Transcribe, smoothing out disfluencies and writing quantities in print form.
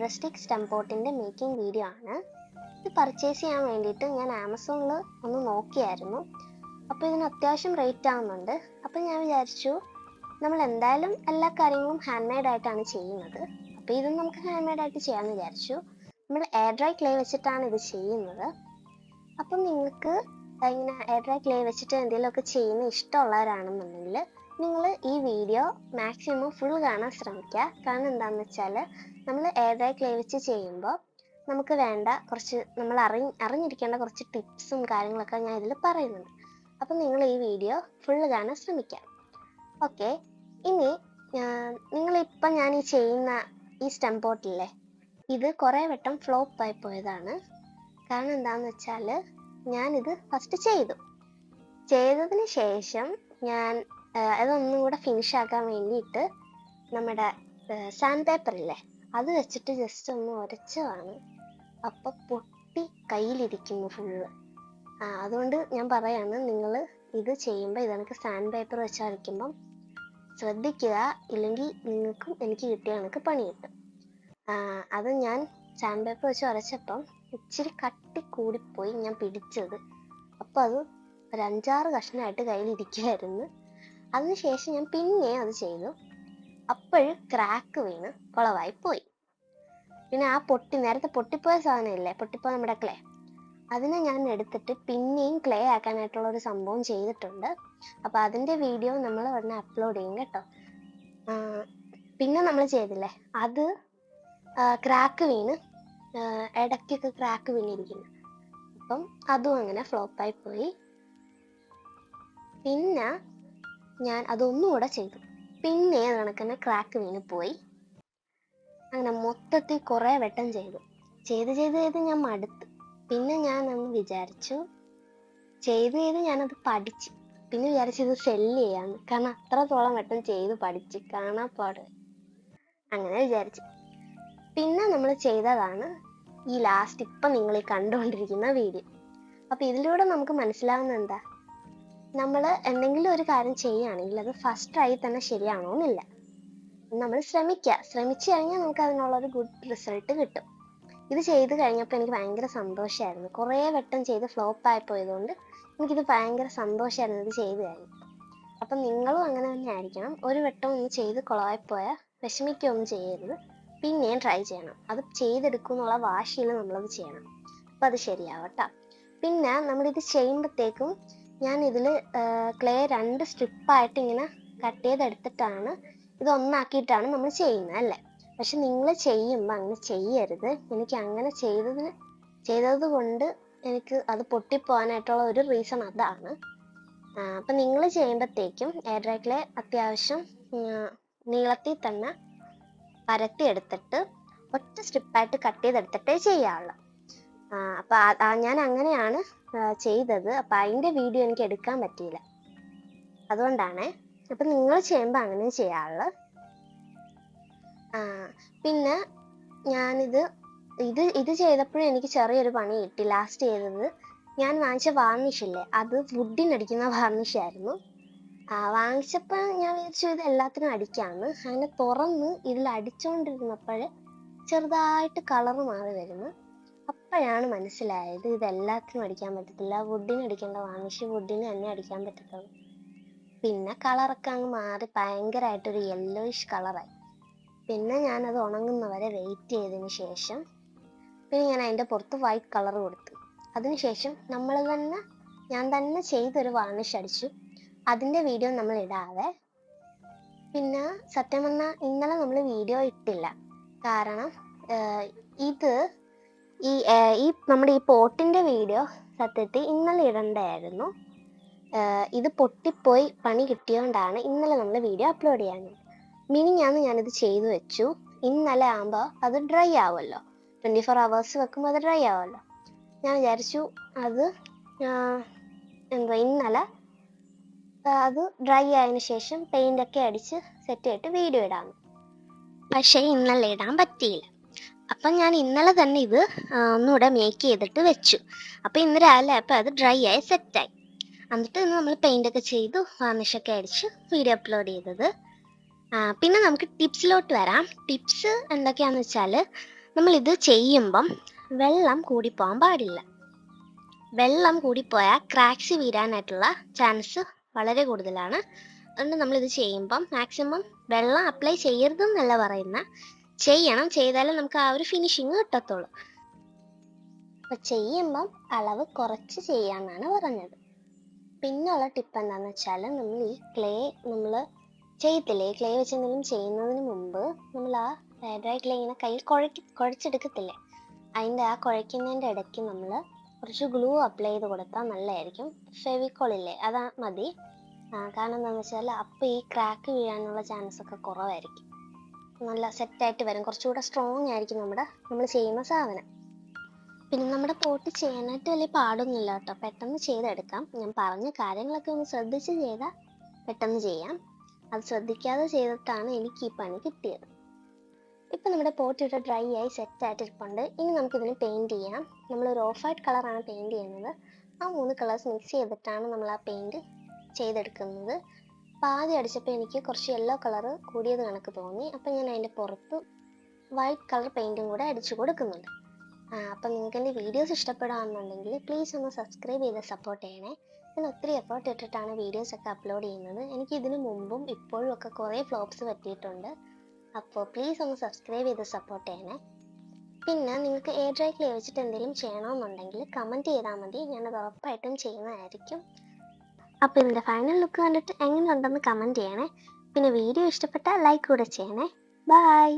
Rustic stem പോട്ടിൻ്റെ making video ആണ്. ഇത് purchase ചെയ്യാൻ വേണ്ടിയിട്ട് ഞാൻ ആമസോണിൽ ഒന്ന് നോക്കിയായിരുന്നു. അപ്പോൾ ഇതിന് അത്യാവശ്യം റേറ്റ് ആവുന്നുണ്ട്. അപ്പോൾ ഞാൻ വിചാരിച്ചു നമ്മൾ എന്തായാലും എല്ലാ കാര്യങ്ങളും ഹാൻഡ് മെയ്ഡ് ആയിട്ടാണ് ചെയ്യുന്നത്, അപ്പോൾ ഇതും നമുക്ക് ഹാൻഡ് മെയ്ഡ് ആയിട്ട് ചെയ്യാമെന്ന് വിചാരിച്ചു. നമ്മൾ എയർ ഡ്രൈ ക്ലേ വെച്ചിട്ടാണ് ഇത് ചെയ്യുന്നത്. അപ്പം നിങ്ങൾക്ക് ഇങ്ങനെ എയർ ഡ്രൈ ക്ലേ വെച്ചിട്ട് എന്തെങ്കിലുമൊക്കെ ചെയ്യുന്ന ഇഷ്ടമുള്ളവരാണെന്നുണ്ടെങ്കിൽ നിങ്ങൾ ഈ വീഡിയോ മാക്സിമം ഫുൾ കാണാൻ ശ്രമിക്കുക. കാരണം എന്താണെന്ന് വെച്ചാൽ നമ്മൾ എയർ ഡ്രൈ ക്ലേ വെച്ച് ചെയ്യുമ്പോൾ നമുക്ക് വേണ്ട കുറച്ച് നമ്മൾ അറിഞ്ഞിരിക്കേണ്ട കുറച്ച് ടിപ്സും കാര്യങ്ങളൊക്കെ ഞാൻ ഇതിൽ പറയുന്നുണ്ട്. അപ്പം നിങ്ങൾ ഈ വീഡിയോ ഫുൾ കാണാൻ ശ്രമിക്കാം. ഓക്കെ, ഇനി നിങ്ങളിപ്പം ഞാൻ ഈ ചെയ്യുന്ന ഈ സ്റ്റം പോട്ടില്ലേ, ഇത് കുറേ വട്ടം ഫ്ലോപ്പായി പോയതാണ്. കാരണം എന്താണെന്ന് വെച്ചാൽ ഞാനിത് ഫസ്റ്റ് ചെയ്തതിന് ശേഷം ഞാൻ അതൊന്നും കൂടെ ഫിനിഷ് ആക്കാൻ വേണ്ടിയിട്ട് നമ്മുടെ സാൻഡ് പേപ്പറില്ലേ അത് വെച്ചിട്ട് ജസ്റ്റ് ഒന്ന് ഉരച്ചതാണ്. അപ്പം പൊട്ടി കയ്യിലിരിക്കുന്നു ഫുള്ള്. അതുകൊണ്ട് ഞാൻ പറയാണ്, നിങ്ങൾ ഇത് ചെയ്യുമ്പോൾ ഇതെനിക്ക് സാൻഡ് പേപ്പർ വെച്ച് വരയ്ക്കുമ്പം ശ്രദ്ധിക്കുക, ഇല്ലെങ്കിൽ നിങ്ങൾക്കും എനിക്ക് കിട്ടിയ കണക്ക് പണി കിട്ടും. അത് ഞാൻ സാൻഡ് പേപ്പർ വെച്ച് വരച്ചപ്പം ഇച്ചിരി കട്ടി കൂടിപ്പോയി ഞാൻ പിടിച്ചത്. അപ്പോൾ അത് ഒരു 5-6 കഷ്ണമായിട്ട് കയ്യിലിരിക്കുമായിരുന്നു. അതിനുശേഷം ഞാൻ പിന്നെയും അത് ചെയ്തു. അപ്പോഴും ക്രാക്ക് വീണ് കുളവായി പോയി. പിന്നെ ആ നേരത്തെ പൊട്ടിപ്പോയ സാധനമില്ലേ, പൊട്ടിപ്പോയ നമ്മുടെ ക്ലേ, അതിനെ ഞാൻ എടുത്തിട്ട് പിന്നെയും ക്ലേ ആക്കാനായിട്ടുള്ള ഒരു സംഭവം ചെയ്തിട്ടുണ്ട്. അപ്പോൾ അതിൻ്റെ വീഡിയോ നമ്മൾ ഉടനെ അപ്ലോഡ് ചെയ്യും കേട്ടോ. പിന്നെ നമ്മൾ ചെയ്തില്ലേ, അത് ക്രാക്ക് വീണ് ഇടയ്ക്കൊക്കെ ക്രാക്ക് വീണിരിക്കുന്നു. അപ്പം അതും അങ്ങനെ ഫ്ലോപ്പായി പോയി. പിന്നെ ഞാൻ അതൊന്നുകൂടെ ചെയ്തു, പിന്നെ കണക്കന്നെ ക്രാക്ക് വീണ് പോയി. അങ്ങനെ മൊത്തത്തിൽ കുറേ വട്ടം ചെയ്ത് ഞാൻ മടുത്തു. പിന്നെ ഞാൻ ഒന്ന് വിചാരിച്ചു, ചെയ്ത് ഞാനത് പഠിച്ചു. പിന്നെ വിചാരിച്ചത് സെല്ല് ചെയ്യാന്ന്, കാരണം അത്രത്തോളം വട്ടം ചെയ്ത് പഠിച്ച് കാണാപ്പാട്. അങ്ങനെ വിചാരിച്ചു. പിന്നെ നമ്മൾ ചെയ്തതാണ് ഈ ലാസ്റ്റ് ഇപ്പം നിങ്ങൾ ഈ കണ്ടുകൊണ്ടിരിക്കുന്ന വീഡിയോ. അപ്പം ഇതിലൂടെ നമുക്ക് മനസ്സിലാവുന്ന എന്താ, നമ്മൾ എന്തെങ്കിലും ഒരു കാര്യം ചെയ്യുകയാണെങ്കിൽ അത് ഫസ്റ്റ് ട്രൈ തന്നെ ശരിയാണോന്നില്ല. നമ്മൾ ശ്രമിച്ചു കഴിഞ്ഞാൽ നമുക്ക് അതിനുള്ളൊരു ഗുഡ് റിസൾട്ട് കിട്ടും. ഇത് ചെയ്ത് കഴിഞ്ഞപ്പോൾ എനിക്ക് ഭയങ്കര സന്തോഷമായിരുന്നു. കുറേ വട്ടം ചെയ്ത് ഫ്ലോപ്പായി പോയതുകൊണ്ട് എനിക്കിത് ഭയങ്കര സന്തോഷമായിരുന്നു ഇത് ചെയ്ത് കഴിഞ്ഞു. അപ്പം നിങ്ങളും അങ്ങനെ തന്നെ ആയിരിക്കണം. ഒരു വട്ടം ഒന്ന് ചെയ്ത് കുളമായിപ്പോയാൽ വിഷമിക്കുകയൊന്നും ചെയ്യരുത്, പിന്നെയും ട്രൈ ചെയ്യണം. അത് ചെയ്തെടുക്കും എന്നുള്ള വാശിയിൽ നമ്മളത് ചെയ്യണം. അപ്പം അത് ശരിയാവട്ടെ. പിന്നെ നമ്മളിത് ചെയ്യുമ്പോഴത്തേക്കും ഞാൻ ഇതിൽ ക്ലേ 2 സ്ട്രിപ്പായിട്ട് ഇങ്ങനെ കട്ട് ചെയ്തെടുത്തിട്ടാണ് ഇതൊന്നാക്കിയിട്ടാണ് നമ്മൾ ചെയ്യുന്നത് അല്ലേ. പക്ഷെ നിങ്ങൾ ചെയ്യുമ്പോൾ അങ്ങനെ ചെയ്യരുത്. എനിക്ക് അങ്ങനെ ചെയ്തത് കൊണ്ട് എനിക്ക് അത് പൊട്ടിപ്പോകാനായിട്ടുള്ള ഒരു റീസൺ അതാണ്. അപ്പം നിങ്ങൾ ചെയ്യുമ്പോഴത്തേക്കും എയർ ഡ്രൈ ക്ലേ അത്യാവശ്യം നീളത്തിൽ തന്നെ പരത്തിയെടുത്തിട്ട് ഒറ്റ സ്ട്രിപ്പായിട്ട് കട്ട് ചെയ്തെടുത്തിട്ടേ ചെയ്യാവുള്ളൂ. അപ്പം ഞാൻ അങ്ങനെയാണ് ചെയ്തത്. അപ്പം അതിൻ്റെ വീഡിയോ എനിക്ക് എടുക്കാൻ പറ്റിയില്ല, അതുകൊണ്ടാണ്. അപ്പം നിങ്ങൾ ചെയ്യുമ്പോൾ അങ്ങനെ ചെയ്യാറുള്ളൂ. പിന്നെ ഞാനിത് ചെയ്തപ്പോഴും എനിക്ക് ചെറിയൊരു പണി കിട്ടി. ലാസ്റ്റ് ചെയ്തത് ഞാൻ വാങ്ങിച്ച വാർണിഷില്ലേ, അത് വുഡിനടിക്കുന്ന വാർണിഷായിരുന്നു. വാങ്ങിച്ചപ്പോൾ ഞാൻ വിചാരിച്ചു ഇത് എല്ലാത്തിനും അടിക്കാമെന്ന്. അങ്ങനെ തുറന്ന് ഇതിൽ അടിച്ചുകൊണ്ടിരുന്നപ്പോൾ ചെറുതായിട്ട് കളറ് മാറി വരുന്നു. അപ്പോഴാണ് മനസ്സിലായത് ഇതെല്ലാത്തിനും അടിക്കാൻ പറ്റത്തില്ല, വുഡിന് അടിക്കേണ്ട വാർണിഷ് വുഡിന് തന്നെ അടിക്കാൻ പറ്റത്തുള്ളൂ. പിന്നെ കളറൊക്കെ അങ്ങ് മാറി ഭയങ്കരമായിട്ടൊരു യെല്ലോയിഷ് കളറായി. പിന്നെ ഞാനത് ഉണങ്ങുന്നവരെ വെയിറ്റ് ചെയ്തതിന് ശേഷം പിന്നെ ഞാൻ അതിൻ്റെ പുറത്ത് വൈറ്റ് കളർ കൊടുത്തു. അതിനുശേഷം ഞാൻ തന്നെ ചെയ്തൊരു വാർണിഷ് അടിച്ചു. അതിൻ്റെ വീഡിയോ നമ്മൾ ഇടാതെ. പിന്നെ സത്യം പറഞ്ഞാൽ ഇന്നലെ നമ്മൾ വീഡിയോ ഇട്ടില്ല, കാരണം ഈ നമ്മുടെ ഈ പോട്ടിൻ്റെ വീഡിയോ സത്യത്തിൽ ഇന്നലെ ഇടണ്ടായിരുന്നു. ഇത് പൊട്ടിപ്പോയി പണി കിട്ടിയോണ്ടാണ് ഇന്നലെ നമ്മൾ വീഡിയോ അപ്ലോഡ് ചെയ്യാഞ്ഞത്. ഞാനിത് ചെയ്തു വെച്ചു. ഇന്നലെ ആകുമ്പോൾ അത് ഡ്രൈ ആവുമല്ലോ, 24 hours വെക്കുമ്പോൾ അത് ഡ്രൈ ആവുമല്ലോ. ഞാൻ വിചാരിച്ചു അത് ഇന്നലെ അത് ഡ്രൈ ആയതിനു ശേഷം പെയിൻ്റൊക്കെ അടിച്ച് സെറ്റ് ചെയ്തിട്ട് വീഡിയോ ഇടാമെന്ന്. പക്ഷേ ഇന്നലെ ഇടാൻ പറ്റിയില്ല. അപ്പം ഞാൻ ഇന്നലെ തന്നെ ഇത് ഒന്നുകൂടെ മേക്ക് ചെയ്തിട്ട് വെച്ചു. അപ്പം ഇന്ന് രാവിലെ ആയപ്പോൾ അത് ഡ്രൈ ആയി സെറ്റായി. എന്നിട്ട് ഇന്ന് നമ്മൾ പെയിൻ്റൊക്കെ ചെയ്തു വാർണിഷൊക്കെ അടിച്ച് വീഡിയോ അപ്ലോഡ് ചെയ്തത്. പിന്നെ നമുക്ക് ടിപ്സിലോട്ട് വരാം. ടിപ്സ് എന്തൊക്കെയാണെന്ന് വെച്ചാൽ, നമ്മളിത് ചെയ്യുമ്പം വെള്ളം കൂടിപ്പോകാൻ പാടില്ല. വെള്ളം കൂടിപ്പോയാൽ ക്രാക്സ് വീഴാനായിട്ടുള്ള ചാൻസ് വളരെ കൂടുതലാണ്. അതുകൊണ്ട് നമ്മളിത് ചെയ്യുമ്പം മാക്സിമം വെള്ളം അപ്ലൈ ചെയ്യരുതെന്നല്ല പറയുന്ന, ചെയ്യണം, ചെയ്താലേ നമുക്ക് ആ ഒരു ഫിനിഷിങ് കിട്ടത്തുള്ളൂ. അപ്പം ചെയ്യുമ്പം അളവ് കുറച്ച് ചെയ്യാമെന്നാണ് പറഞ്ഞത്. പിന്നെയുള്ള ടിപ്പ് എന്താണെന്ന് വെച്ചാൽ, നമ്മൾ ഈ ക്ലേ നമ്മൾ ചെയ്യത്തില്ലേ, ക്ലേ വെച്ച് എന്തെങ്കിലും ചെയ്യുന്നതിന് മുമ്പ് നമ്മൾ ആ ഡ്രൈ ക്ലേ ഇങ്ങനെ കയ്യിൽ കുഴച്ചെടുക്കത്തില്ലേ, അതിൻ്റെ ആ കുഴയ്ക്കുന്നതിൻ്റെ ഇടയ്ക്ക് നമ്മൾ കുറച്ച് ഗ്ലൂ അപ്ലൈ ചെയ്ത് കൊടുത്താൽ നല്ലതായിരിക്കും. ഫെവിക്കോൾ ഇല്ലേ, അതാ മതി. കാരണം എന്താണെന്ന് വെച്ചാൽ അപ്പോൾ ഈ ക്രാക്ക് വീഴാനുള്ള ചാൻസ് ഒക്കെ കുറവായിരിക്കും. നല്ല സെറ്റായിട്ട് വരും, കുറച്ചുകൂടെ സ്ട്രോങ് ആയിരിക്കും നമ്മൾ ചെയ്യുന്ന സാധനം. പിന്നെ നമ്മുടെ പോട്ട് ചെയ്യാനായിട്ട് വലിയ പാടൊന്നുമില്ല കേട്ടോ, പെട്ടെന്ന് ചെയ്തെടുക്കാം. ഞാൻ പറഞ്ഞ കാര്യങ്ങളൊക്കെ ഒന്ന് ശ്രദ്ധിച്ച് ചെയ്താൽ പെട്ടെന്ന് ചെയ്യാം. അത് ശ്രദ്ധിക്കാതെ ചെയ്തിട്ടാണ് എനിക്ക് ഈ പണി കിട്ടിയത്. ഇപ്പം നമ്മുടെ പോട്ട് ഇവിടെ ഡ്രൈ ആയി സെറ്റായിട്ട് ഇരിപ്പുണ്ട്. ഇനി നമുക്കിതിന് പെയിൻറ്റ് ചെയ്യാം. നമ്മളൊരു ഓഫ് വൈറ്റ് കളറാണ് പെയിൻറ്റ് ചെയ്യുന്നത്. ആ 3 കളേഴ്സ് മിക്സ് ചെയ്തിട്ടാണ് നമ്മൾ ആ പെയിൻറ്റ് ചെയ്തെടുക്കുന്നത്. അപ്പോൾ ആദ്യം അടിച്ചപ്പോൾ എനിക്ക് കുറച്ച് യെല്ലോ കളറ് കൂടിയത് കണക്ക് തോന്നി. അപ്പം ഞാൻ അതിൻ്റെ പുറത്ത് വൈറ്റ് കളർ പെയിൻറ്റും കൂടെ അടിച്ചു കൊടുക്കുന്നുണ്ട്. അപ്പം നിങ്ങൾക്ക് എൻ്റെ വീഡിയോസ് ഇഷ്ടപ്പെടുകയാണെന്നുണ്ടെങ്കിൽ പ്ലീസ് ഒന്ന് സബ്സ്ക്രൈബ് ചെയ്ത് സപ്പോർട്ട് ചെയ്യണേ. ഞാൻ ഒത്തിരി എഫേർട്ട് ഇട്ടിട്ടാണ് വീഡിയോസൊക്കെ അപ്ലോഡ് ചെയ്യുന്നത്. എനിക്ക് ഇതിനു മുമ്പും ഇപ്പോഴും ഒക്കെ കുറേ ഫ്ലോപ്സ് പറ്റിയിട്ടുണ്ട്. അപ്പോൾ പ്ലീസ് ഒന്ന് സബ്സ്ക്രൈബ് ചെയ്ത് സപ്പോർട്ട് ചെയ്യണേ. പിന്നെ നിങ്ങൾക്ക് എയർ ഡ്രൈ ക്ലേ വെച്ചിട്ട് എന്തെങ്കിലും ചെയ്യണമെന്നുണ്ടെങ്കിൽ കമൻറ്റ് ചെയ്താൽ മതി, ഞാനത് ഉറപ്പായിട്ടും ചെയ്യുന്നതായിരിക്കും. അപ്പോൾ ഇതിൻ്റെ ഫൈനൽ ലുക്ക് കണ്ടിട്ട് എങ്ങനെയുണ്ടെന്ന് കമൻറ്റ് ചെയ്യണേ. പിന്നെ വീഡിയോ ഇഷ്ടപ്പെട്ടാൽ ലൈക്ക് കൂടെ ചെയ്യണേ. ബൈ.